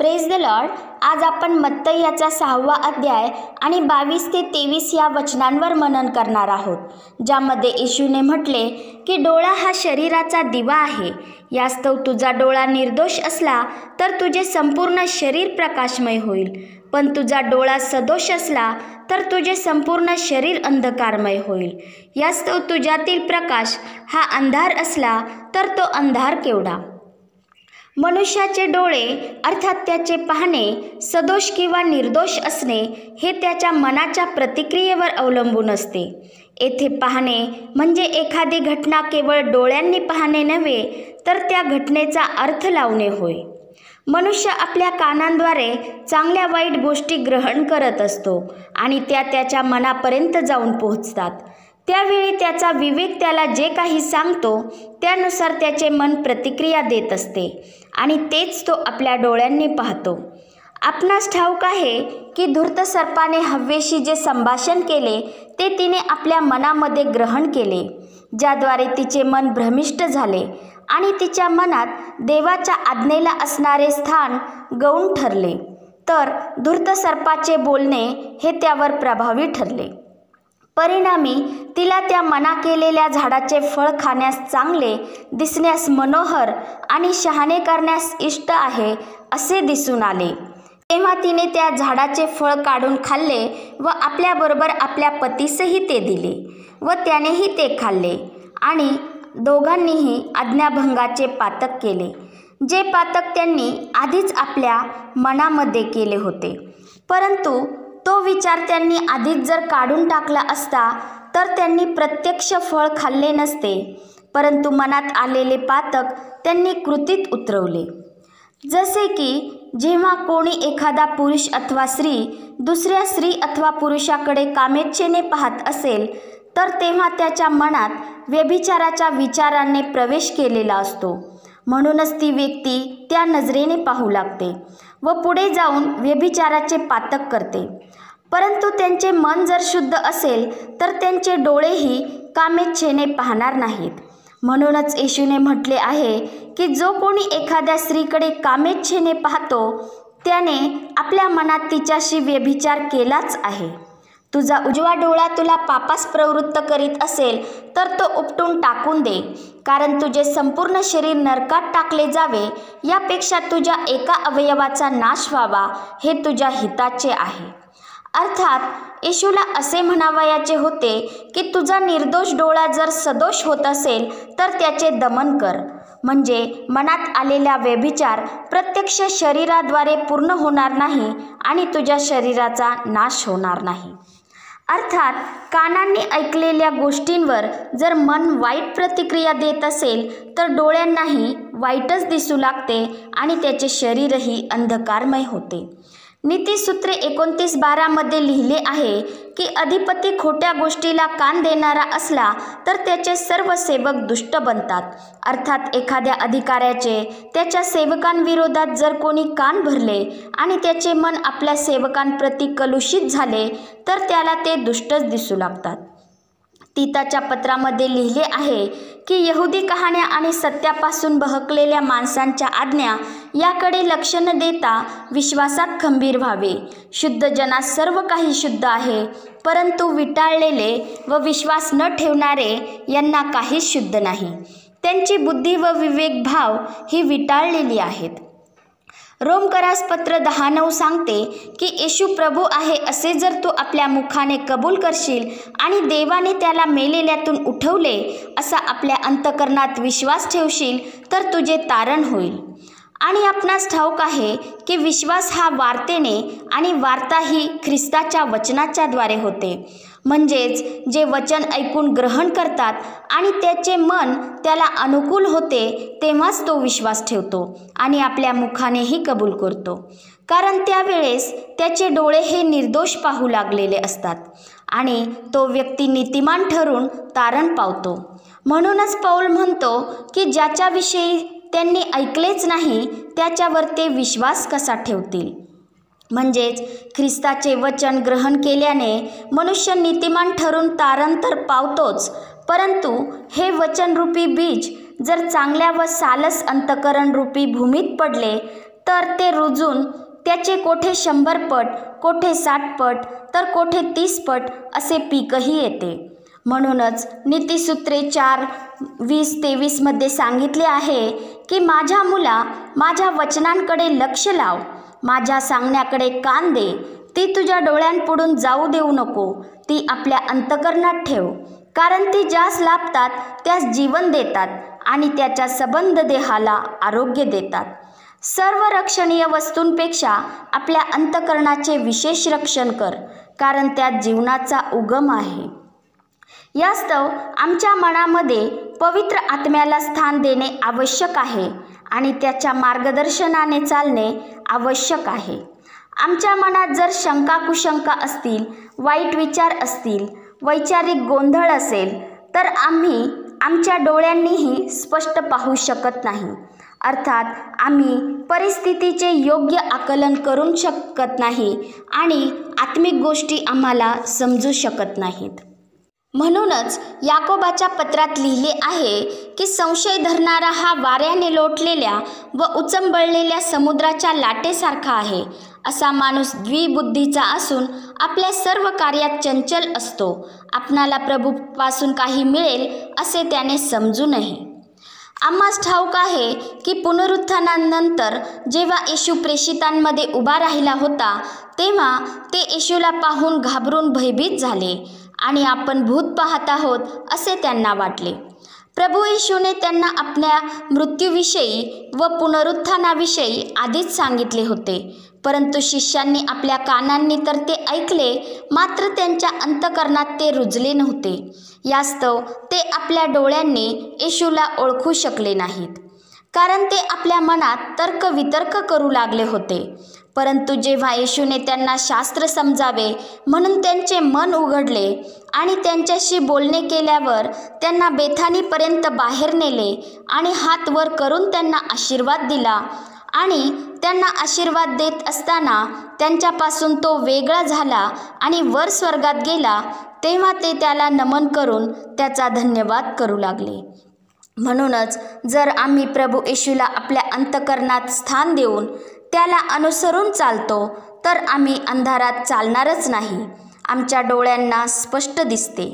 Praise the Lord. आज आपण मत्तई याचा 6वा अध्याय आणि 22 ते 23 या वचनांवर मनन करणार आहोत, ज्यामध्ये येशूने म्हटले की डोळा हा शरीराचा दिवा आहे. यास्तव तुझा डोळा निर्दोष असला तर तुझे संपूर्ण शरीर प्रकाशमय होईल, पण तुझा डोळा सदोष असला तर तुझे संपूर्ण शरीर अंधकारमय होईल. यास्तव तुझ्यातील प्रकाश हा अंधार असला तर तो अंधार केवढा. मनुष्याचे डोळे अर्थात त्याचे पाहणे सदोष किंवा निर्दोष असणे हे त्याच्या मनाच्या प्रतिक्रियेवर अवलंबून असते. येथे पाहणे म्हणजे एखादी घटना केवळ डोळ्यांनी पाहणे नव्हे, तर त्या घटनेचा अर्थ लावणे होय. मनुष्य आपल्या कानांद्वारे चांगल्या वाईट गोष्टी ग्रहण करत असतो आणि त्या त्याच्या मनापर्यंत जाऊन पोहोचतात. त्यावेळी त्याचा विवेक त्याला जे काही सांगतो त्यानुसार त्याचे मन प्रतिक्रिया देत असते आणि तेच तो आपल्या डोळ्यांनी पाहतो. आपणास ठाऊक आहे की धूर्त सर्पाने हव्वेशी जे संभाषण केले ते तिने आपल्या मनामध्ये ग्रहण केले, ज्याद्वारे तिचे मन भ्रमिष्ट झाले आणि तिच्या मनात देवाच्या आज्ञेला असणारे स्थान गौण ठरले. तर धूर्त सर्पाचे बोलणे हे त्यावर प्रभावी ठरले. परिणामी तिला त्या मना केलेल्या झाडाचे फळ खाण्यास चांगले, दिसण्यास मनोहर आणि शहाणे करण्यास इष्ट आहे असे दिसून आले. तेव्हा तिने त्या झाडाचे फळ काढून खाल्ले व आपल्याबरोबर आपल्या पतीसही ते दिले व त्यानेही ते खाल्ले आणि दोघांनीही आज्ञाभंगाचे पातक केले, जे पातक त्यांनी आधीच आपल्या मनामध्ये केले होते. परंतु तो विचार त्यांनी आधीच जर काढून टाकला असता तर त्यांनी प्रत्यक्ष फळ खाल्ले नसते, परंतु मनात आलेले पातक त्यांनी कृतीत उतरवले. जसे की जेव्हा कोणी एखादा पुरुष अथवा स्त्री दुसऱ्या स्त्री अथवा पुरुषाकडे कामेच्छेने पाहत असेल तर तेव्हा त्याच्या मनात व्यभिचाराच्या विचाराने प्रवेश केलेला असतो. म्हणूनच ती व्यक्ती त्या नजरेने पाहू लागते व पुढे जाऊन व्यभिचाराचे पातक करते. परंतु त्यांचे मन जर शुद्ध असेल तर त्यांचे डोळेही कामेच्छेने पाहणार नाहीत. म्हणूनच येशूने म्हटले आहे की जो कोणी एखाद्या स्त्रीकडे कामेच्छेने पाहतो त्याने आपल्या मनात तिच्याशी व्यभिचार केलाच आहे. तुझा उजवा डोळा तुला पापास प्रवृत्त करीत असेल तर तो उपटून टाकून दे, कारण तुझे संपूर्ण शरीर नरकात टाकले जावे यापेक्षा तुझ्या एका अवयवाचा नाश व्हावा हे तुझ्या हिताचे आहे. अर्थात येशूला असे म्हणावयाचे होते की तुझा निर्दोष डोळा जर सदोष होत असेल तर त्याचे दमन कर, म्हणजे मनात आलेला व्यभिचार प्रत्यक्ष शरीराद्वारे पूर्ण होणार नाही आणि तुझ्या शरीराचा नाश होणार नाही. अर्थात कानांनी ऐकलेल्या गोष्टींवर जर मन वाईट प्रतिक्रिया देत असेल तर डोळ्यांनाही वाईटच दिसू लागते आणि त्याचे शरीरही अंधकारमय होते. नीतिसूत्रे 29:12 मध्ये लिहिले आहे की अधिपती खोट्या गोष्टीला कान देणारा असला तर त्याचे सर्व सेवक दुष्ट बनतात. अर्थात एखाद्या अधिकाऱ्याचे त्याच्या सेवकांविरोधात जर कोणी कान भरले आणि त्याचे मन आपल्या सेवकांप्रती कलुषित झाले तर त्याला ते दुष्टच दिसू लागतात. तीताच्या पत्रामध्ये लिहिले आहे की यहुदी कहाण्या आणि सत्यापासून बहकलेल्या माणसांच्या आज्ञा याकडे लक्ष न देता विश्वासात खंबीर व्हावे. शुद्ध जनास सर्व काही शुद्ध आहे, परंतु विटाळलेले व विश्वास न ठेवणारे यांना काहीच शुद्ध नाही. त्यांची बुद्धी व विवेक भाव ही विटाळलेली आहेत. रोमकरास पत्र 10:9 सांगते की येशू प्रभू आहे असे जर तू आपल्या मुखाने कबूल करशील आणि देवाने त्याला मेलेल्यातून उठवले असा आपल्या अंतकरणात विश्वास ठेवशील तर तुझे तारण होईल. आणि आपणास ठाऊक आहे की विश्वास हा वार्तेने आणि वार्ता ही ख्रिस्ताच्या वचनाच्या द्वारे होते. म्हणजेच जे वचन ऐकून ग्रहण करतात आणि त्याचे मन त्याला अनुकूल होते तेव्हाच तो विश्वास ठेवतो आणि आपल्या मुखानेही कबूल करतो, कारण त्यावेळेस त्याचे डोळे हे निर्दोष पाहू लागलेले असतात आणि तो व्यक्ती नीतिमान ठरून तारण पावतो. म्हणूनच पौल म्हणतो की ज्याच्याविषयी त्यांनी ऐकलेच नाही त्याच्यावर ते विश्वास कसा ठेवतील. म्हणजेच ख्रिस्ताचे वचन ग्रहण केल्याने मनुष्य नीतिमान ठरून तारण तर पावतोच, परंतु हे वचनरूपी बीज जर चांगल्या व सालस अंतकरण रूपी भूमीत पडले तर ते रुजून त्याचे कोठे 100 पट, कोठे 60 पट, तर कोठे 30 पट असे पीकही येते. म्हणूनच नीतिसूत्रे 4:20-23 मध्ये सांगितले आहे की माझ्या मुला, माझ्या वचनांकडे लक्ष लाव, माझ्या सांगण्याकडे कान दे. ती तुझ्या डोळ्यांपुढून जाऊ देऊ नको, ती आपल्या अंतःकरणात ठेव, कारण ती ज्यास लाभतात त्यास जीवन देतात आणि त्याच्या सबंध देहाला आरोग्य देतात. सर्व रक्षणीय वस्तूंपेक्षा आपल्या अंतःकरणाचे विशेष रक्षण कर, कारण त्यात जीवनाचा उगम आहे. यास्तव आमच्या मनामध्ये पवित्र आत्म्याला स्थान देणे आवश्यक आहे आणि त्याच्या मार्गदर्शनाने चालणे आवश्यक आहे. आमच्या मनात जर शंका कुशंका असतील, वाईट विचार असतील, वैचारिक गोंधळ असेल, तर आम्ही आमच्या डोळ्यांनीही स्पष्ट पाहू शकत नाही. अर्थात आम्ही परिस्थितीचे योग्य आकलन करू शकत नाही आणि आत्मिक गोष्टी आम्हाला समजू शकत नाहीत. म्हणूनच याकोबाच्या पत्रात लिहिले आहे की संशय धरणारा हा वाऱ्याने लोटलेल्या व उचंबळलेल्या समुद्राच्या लाटेसारखा आहे. असा माणूस द्विबुद्धीचा असून आपल्या सर्व कार्यात चंचल असतो. आपणाला प्रभूपासून काही मिळेल असे त्याने समजू नये. आम्हास ठाऊक आहे की पुनरुत्थानानंतर जेव्हा येशू प्रेषितांमध्ये उभा राहिला होता, तेव्हा ते येशूला पाहून घाबरून भयभीत झाले आणि आपण भूत पाहत आहोत असे त्यांना वाटले. प्रभू येशूने त्यांना आपल्या मृत्यूविषयी व पुनरुत्थानाविषयी आधीच सांगितले होते, परंतु शिष्यांनी आपल्या कानांनी तर ते ऐकले, मात्र त्यांच्या अंतःकरणात ते रुजले नव्हते. यास्तव ते आपल्या डोळ्यांनी येशूला ओळखू शकले नाहीत, कारण ते आपल्या मनात तर्कवितर्क करू लागले होते. परंतु जेव्हा येशूने त्यांना शास्त्र समजावे म्हणून त्यांचे मन उघडले आणि त्यांच्याशी बोलणे केल्यावर त्यांना बेथानीपर्यंत बाहेर नेले आणि हात वर करून त्यांना आशीर्वाद दिला आणि त्यांना आशीर्वाद देत असताना त्यांच्यापासून तो वेगळा झाला आणि वर स्वर्गात गेला, तेव्हा ते त्याला नमन करून त्याचा धन्यवाद करू लागले. म्हणूनच जर आम्ही प्रभू येशूला आपल्या अंतःकरणात स्थान देऊन त्याला अनुसरून चालतो, तर आम्ही अंधारात चालणारच नाही. आमच्या डोळ्यांना स्पष्ट दिसते.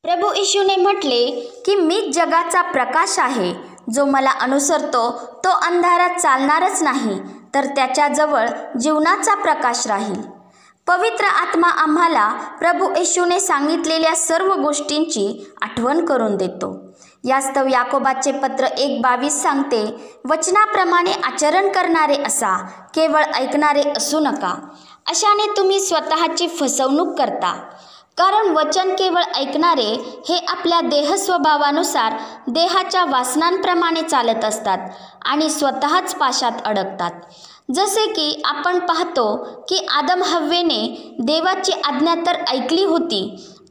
प्रभू येशूने म्हटले की मीच जगाचा प्रकाश आहे. जो मला अनुसरतो तो अंधारात चालणारच नाही, तर त्याच्याजवळ जीवनाचा प्रकाश राहील. पवित्र आत्मा आम्हाला प्रभू येशूने सांगितलेल्या सर्व गोष्टींची आठवण करून देतो. यास्तव याकोबाचे पत्र 1:22 सांगते, वचनाप्रमाणे आचरण करणारे असा, केवळ ऐकणारे असू नका. अशाने तुम्ही स्वतःची फसवणूक करता. कारण वचन केवळ ऐकणारे हे आपल्या देहस्वभावानुसार देहाच्या वासनांप्रमाणे चालत असतात आणि स्वतःच पाशात अडकतात. जसे की आपण पाहतो की आदम हव्वेने देवाची आज्ञा तर ऐकली होती,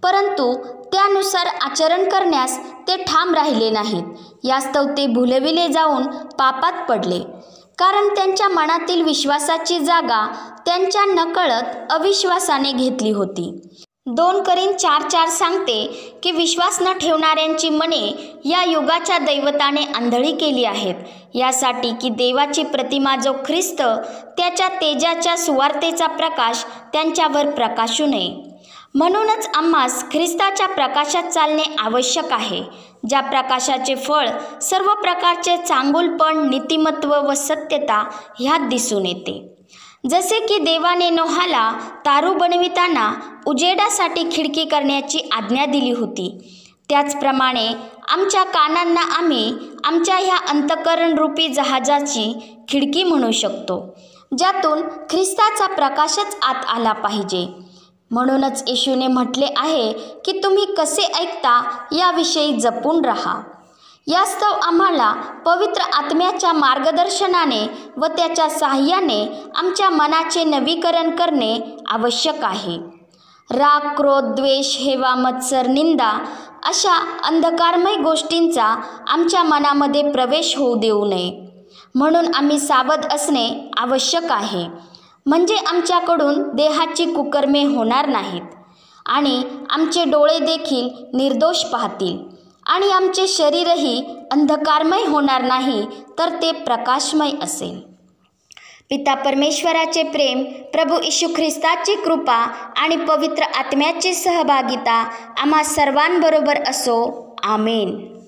परंतु त्यानुसार आचरण करण्यास ते ठाम राहिले नाहीत. यास्तव ते भुलविले जाऊन पापात पडले, कारण त्यांच्या मनातील विश्वासाची जागा त्यांच्या नकळत अविश्वासाने घेतली होती. 2 करिंथ 4:4 सांगते की विश्वास न ठेवणाऱ्यांची मने या युगाच्या दैवताने आंधळी केली आहेत, यासाठी की देवाची प्रतिमा जो ख्रिस्त त्याच्या तेजाच्या सुवार्तेचा प्रकाश त्यांच्यावर प्रकाशू नये. म्हणूनच आम्हास ख्रिस्ताच्या प्रकाशात चालणे आवश्यक आहे, ज्या प्रकाशाचे फळ सर्व प्रकारचे चांगुलपण, नीतिमत्व व सत्यता ह्यात दिसून येते. जसे की देवाने नोहाला तारू बनविताना उजेडासाठी खिडकी करण्याची आज्ञा दिली होती, त्याचप्रमाणे आमच्या कानांना आम्ही आमच्या ह्या अंतःकरणरूपी जहाजाची खिडकी म्हणू शकतो, ज्यातून ख्रिस्ताचा प्रकाशच आत आला पाहिजे. म्हणूनच येशूने म्हटले आहे की तुम्ही कसे ऐकता याविषयी जपून राहा. यास्तव आम्हाला पवित्र आत्म्याच्या मार्गदर्शनाने व त्याच्या साहाय्याने आमच्या मनाचे नवीकरण करणे आवश्यक आहे. राग, क्रोध, द्वेष, हेवा, मत्सर, निंदा अशा अंधकारमय गोष्टींचा आमच्या मनामध्ये प्रवेश होऊ देऊ नये. म्हणून आम्ही सावध असणे आवश्यक आहे, म्हणजे आमच्याकडून देहाची कुकर्मे होणार नाहीत आणि आमचे डोळे देखील निर्दोष पाहतील आणि आमचे शरीरही अंधकारमय होणार नाही, तर ते प्रकाशमय असेल. पिता परमेश्वराचे प्रेम, प्रभू येशू ख्रिस्ताची कृपा आणि पवित्र आत्म्याची सहभागिता आम्हा सर्वांबरोबर असो. आमेन.